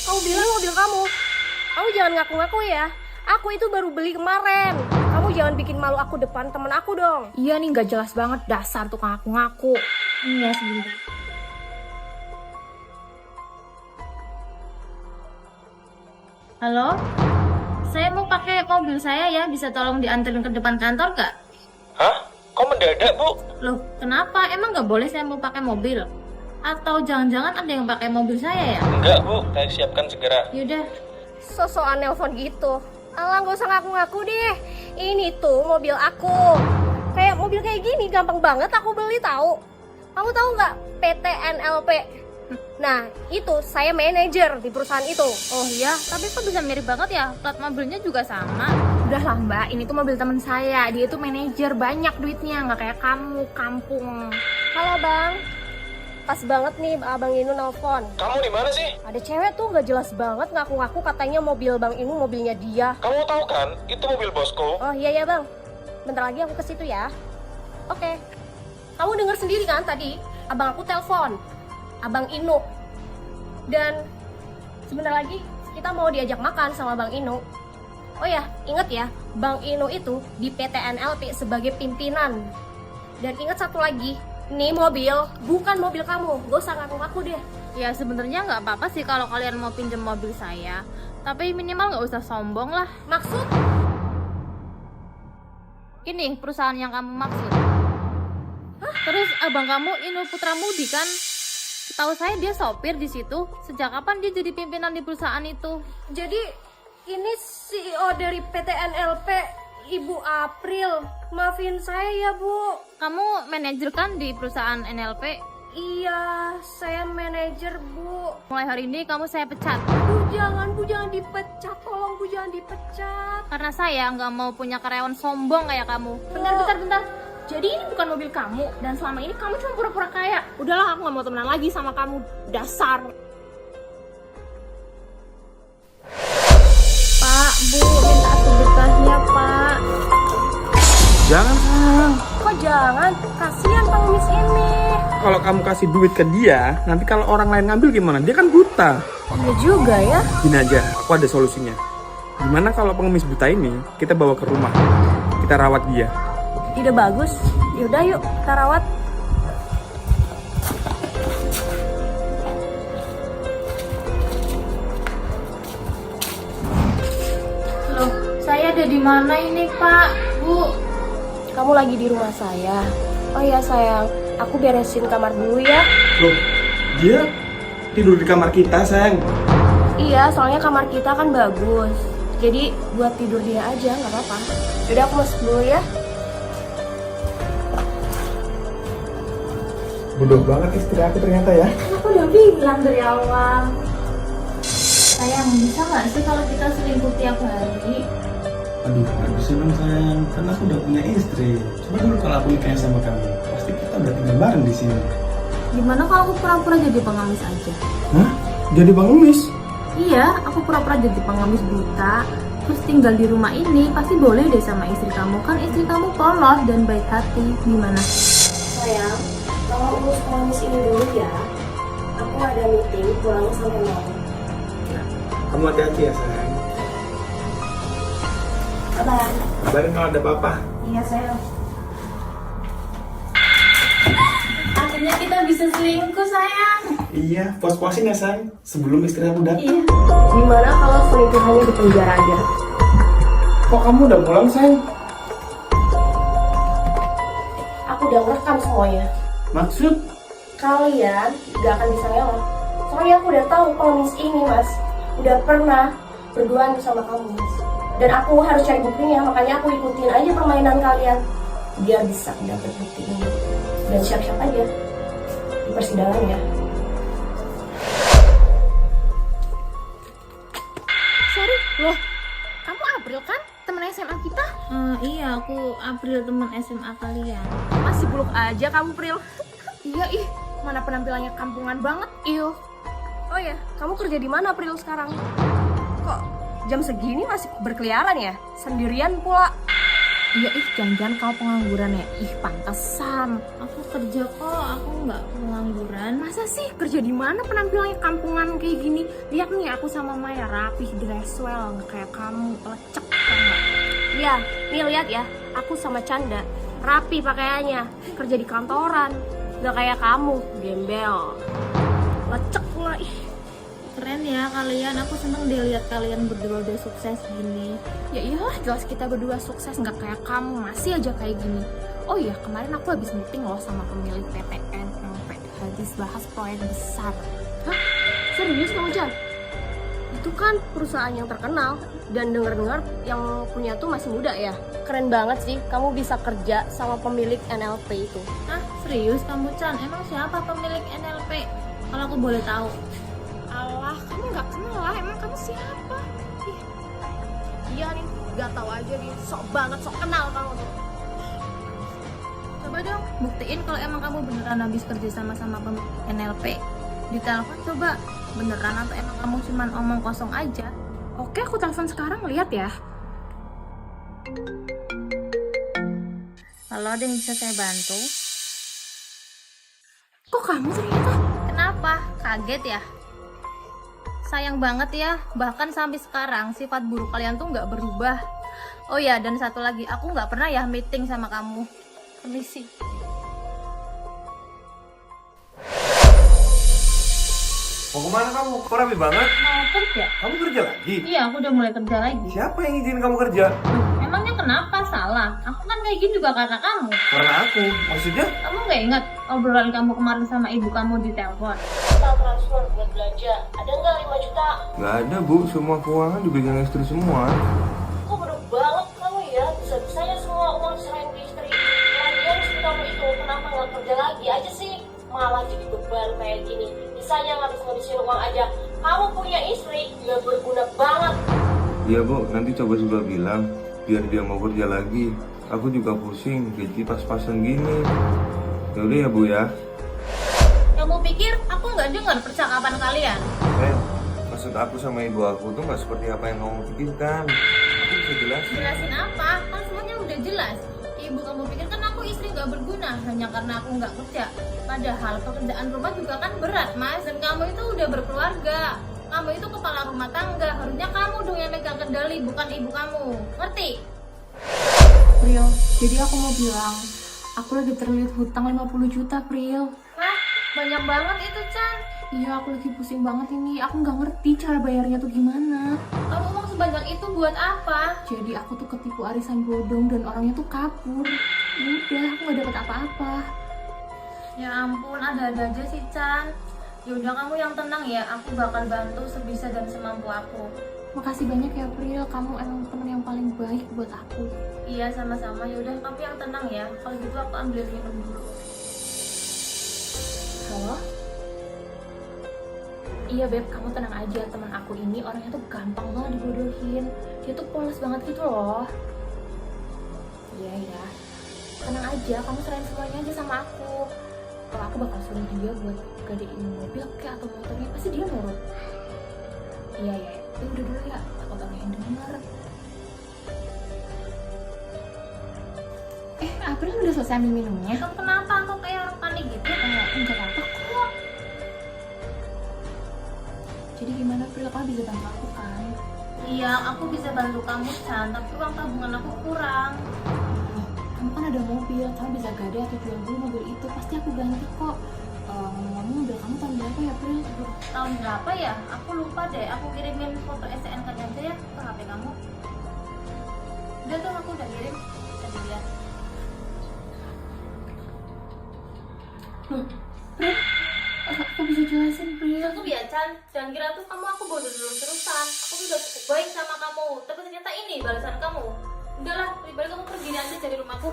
Kamu bilang mobil kamu. Kamu jangan ngaku-ngaku ya. Aku itu baru beli kemarin. Kamu jangan bikin malu aku depan temen aku dong. Iya nih, gak jelas banget dasar tukang ngaku-ngaku. Iya, sebentar. Halo? Saya mau pakai mobil saya ya, bisa tolong dianterin ke depan kantor gak? Hah? Kok mendadak, Bu? Loh, kenapa? Emang gak boleh saya mau pakai mobil? Atau jangan-jangan ada yang pakai mobil saya ya? Enggak, Bu. Saya siapkan segera. Yaudah. Sosokan nelpon gitu. Alah, gak usah ngaku-ngaku deh. Ini tuh mobil aku. Kayak mobil kayak gini gampang banget aku beli tahu. Kamu tahu nggak PT NLP? Nah, itu saya manajer di perusahaan itu. Oh iya, tapi kok bisa mirip banget ya? Plat mobilnya juga sama. Udahlah mbak, ini tuh mobil teman saya. Dia tuh manajer, banyak duitnya, nggak kayak kamu, kampung. Halo bang, pas banget nih abang Inu nelfon. Kamu di mana sih? Ada cewek tuh nggak jelas banget ngaku-ngaku katanya mobil bang Inu mobilnya dia. Kamu tahu kan, itu mobil bosku. Oh iya ya bang, bentar lagi aku ke situ ya. Oke, kamu dengar sendiri kan tadi abang aku telepon, abang Inu. Dan sebentar lagi kita mau diajak makan sama bang Inu. Oh ya, ingat ya, bang Inu itu di PT NLP sebagai pimpinan. Dan ingat satu lagi, nih mobil bukan mobil kamu, gak usah ngaku-ngaku deh. Ya sebenarnya nggak apa-apa sih kalau kalian mau pinjam mobil saya. Tapi minimal nggak usah sombong lah. Maksud? Ini perusahaan yang kamu maksud. Terus abang kamu Inu Putramudi kan? Setahu saya dia sopir di situ. Sejak kapan dia jadi pimpinan di perusahaan itu? Jadi ini CEO dari PT NLP, Ibu April. Maafin saya ya Bu. Kamu manajer kan di perusahaan NLP? Iya, saya manajer Bu. Mulai hari ini kamu saya pecat. Bu, jangan dipecat. Tolong Bu, jangan dipecat. Karena saya nggak mau punya karyawan sombong kayak kamu. Bentar. Jadi ini bukan mobil kamu dan selama ini kamu cuma pura-pura kaya. Udahlah, aku nggak mau temenan lagi sama kamu. Dasar. Pak, Bu, minta sedekahnya, Pak. Jangan, sayang. Kok jangan? Kasihan pengemis ini. Kalau kamu kasih duit ke dia, nanti kalau orang lain ngambil gimana? Dia kan buta. Iya juga ya. Gini aja, aku ada solusinya. Gimana kalau pengemis buta ini kita bawa ke rumah? Kita rawat dia. Ide bagus. Yaudah yuk, kita rawat. Loh, saya ada di mana ini, Pak? Bu. Kamu lagi di rumah saya. Oh iya sayang, aku beresin kamar dulu ya. Loh, dia tidur di kamar kita, sayang. Iya, soalnya kamar kita kan bagus. Jadi buat tidur dia aja, nggak apa-apa. Yaudah aku masuk dulu ya. Bodoh banget istri aku ternyata ya. Aku udah bilang dari awal. Sayang, bisa nggak sih kalau kita selingkuh tiap hari? Aduh, gak bisa dong sayang, karena aku udah punya istri. Coba dulu kalau aku nikah sama kamu, pasti kita udah tinggal bareng di sini. Gimana kalau aku pura-pura jadi pengamis aja? Hah? Jadi pengemis? Iya, aku pura-pura jadi pengamis buta. Terus tinggal di rumah ini, pasti boleh deh sama istri kamu. Kan istri kamu polos dan baik hati. Gimana? Sayang, tolong urus pengemis ini dulu ya. Aku ada meeting, pulang sampai malam. Kamu hati-hati ya sayang. Bye. Kabarin kalau ada apa-apa. Iya sayang. Akhirnya kita bisa selingkuh, sayang. Iya, puas-puasin ya sayang, sebelum istri aku datang. Iya. Gimana kalau selingkuhannya di penjara aja? Kok kamu udah pulang sayang? Aku udah ngerekam semuanya. Maksud? Kalian gak akan bisa ngelak. Soalnya aku udah tahu pengemis ini mas udah pernah berduaan bersama kamu mas. Dan aku harus cari buktinya, makanya aku ikutin aja permainan kalian biar bisa dapet bukti ini. Dan siap-siap aja di persidangan ya. Sorry, loh. Kamu April kan? Temen SMA kita? Iya, aku April, teman SMA kalian. Masih buluk aja kamu Pril. Iya, ih. Mana penampilannya kampungan banget. Iyo. Oh ya, kamu kerja di mana Pril sekarang? Kok jam segini masih berkeliaran ya? Sendirian pula. Iya ih, jangan-jangan kau pengangguran ya? Ih, pantesan. Aku kerja kok, aku nggak pengangguran. Masa sih kerja di mana penampilannya kampungan kayak gini? Lihat nih aku sama Maya rapih, dress well, nggak kayak kamu, lecek banget. Iya, nih lihat ya, aku sama Canda rapi pakaiannya, kerja di kantoran, nggak kayak kamu, gembel, lecek lah ih. Keren ya kalian, aku seneng deh lihat kalian berdua udah sukses gini. Ya iyalah, jelas kita berdua sukses, nggak kayak kamu masih aja kayak gini. Oh iya, kemarin aku habis meeting loh sama pemilik PTN sampai habis bahas proyek besar. Hah? Serius kamu Jan? Itu kan perusahaan yang terkenal dan dengar-dengar yang punya tuh masih muda ya. Keren banget sih, kamu bisa kerja sama pemilik NLP itu. Hah, serius kamu Chan? Emang siapa pemilik NLP? Kalau aku boleh tahu. Alah, kamu nggak kenal lah, emang kamu siapa? Ih, iya nih, nggak tahu aja nih, sok banget, sok kenal kamu tuh. Coba dong, buktiin kalau emang kamu beneran habis kerja sama pemilik NLP. Di telepon coba, beneran atau emang kamu cuman omong kosong aja? Oke, aku telepon sekarang, lihat ya. Halo, ada yang bisa saya bantu? Kok kamu ternyata? Kenapa? Kaget ya? Sayang banget ya, bahkan sampai sekarang sifat buruk kalian tuh nggak berubah. Oh ya, dan satu lagi, aku nggak pernah ya meeting sama kamu. Permisi. Mau kemana kamu? Kok rapi banget? Mau kerja? Kamu kerja lagi? Iya, aku udah mulai kerja lagi. Siapa yang izinin kamu kerja? Emangnya kenapa? Salah. Aku kan kayak gini juga karena kamu. Karena aku. Maksudnya? Kamu nggak ingat obrolan kamu kemarin sama ibu kamu di telepon? Kita transfer buat belanja, ada nggak 5 juta? Nggak ada bu, semua keuangan dipegang istri semua. Kok bodoh banget kamu ya, bisa-bisanya semua uang diserahin ke istri. Lagian istri kamu itu kenapa nggak kerja lagi aja sih? Malah jadi beban kayak gini. Bisanya ngabis-ngabisin uang aja. Kamu punya istri, nggak berguna banget. Iya bu, nanti coba juga bilang biar dia mau kerja lagi. Aku juga pusing, gaji pas-pasan gini. Yaudah ya bu ya. Kamu pikir aku nggak dengar percakapan kalian? Maksud aku sama ibu aku tuh nggak seperti apa yang kamu pikirkan. Aku bisa jelasin. Jelasin apa? Kan semuanya udah jelas. Ibu kamu pikir kan aku istri nggak berguna hanya karena aku nggak kerja. Padahal pekerjaan rumah juga kan berat mas. Dan kamu itu udah berkeluarga. Kamu itu kepala rumah tangga. Harusnya kamu dong yang megang kendali, bukan ibu kamu. Ngerti? Pril, jadi aku mau bilang, aku lagi terlilit hutang 50 juta, Pril. Hah? Banyak banget itu Chan. Iya, aku lagi pusing banget ini. Aku nggak ngerti cara bayarnya tuh gimana. Kamu uang sebanyak itu buat apa? Jadi aku tuh ketipu arisan bodong dan orangnya tuh kabur. Ya udah, aku nggak dapet apa-apa. Ya ampun, ada-ada aja sih Chan. Yaudah kamu yang tenang ya, aku bakal bantu sebisa dan semampu aku. Makasih banyak ya, Pril. Kamu emang temen yang paling baik buat aku. Iya sama-sama, yaudah kamu yang tenang ya. Kalau gitu aku ambil minum dulu. Halo? Iya, Beb, kamu tenang aja. Temen aku ini orangnya tuh gampang banget dibodohin. Dia tuh polos banget gitu loh. Iya, ya. Tenang aja, kamu serahin semuanya aja sama aku. Kalau aku bakal suruh dia buat gadein mobil kayak atau motornya, pasti dia nurut. Iya, ya. Ya udah dulu ya, takut orang yang denger. April udah selesai ambil minumnya? Kamu kenapa? Aku kayak orang panik gitu. Enggak apa-apa kok. Jadi gimana, April? Kamu bisa bantu aku kan? Iya, aku bisa bantu kamu Chan, tapi uang tabungan aku kurang. Kamu kan ada mobil, kamu bisa gade atau jual dulu mobil itu, pasti aku ganti kok. Ngomong-ngomong, mobil kamu tahun berapa ya, April? Tahun berapa ya? Aku lupa deh, aku kirimin foto STNK-nya aja ya ke HP kamu. Udah tuh, aku udah kirim, bisa dilihat. Loh, April, aku bisa jelasin, April. Aku ya Chan, jangan kira tuh kamu aku bodoh terus-terusan. Aku udah cukup baik sama kamu, tapi ternyata ini balasan kamu. Udahlah, lebih baik kamu pergi aja dari rumahku.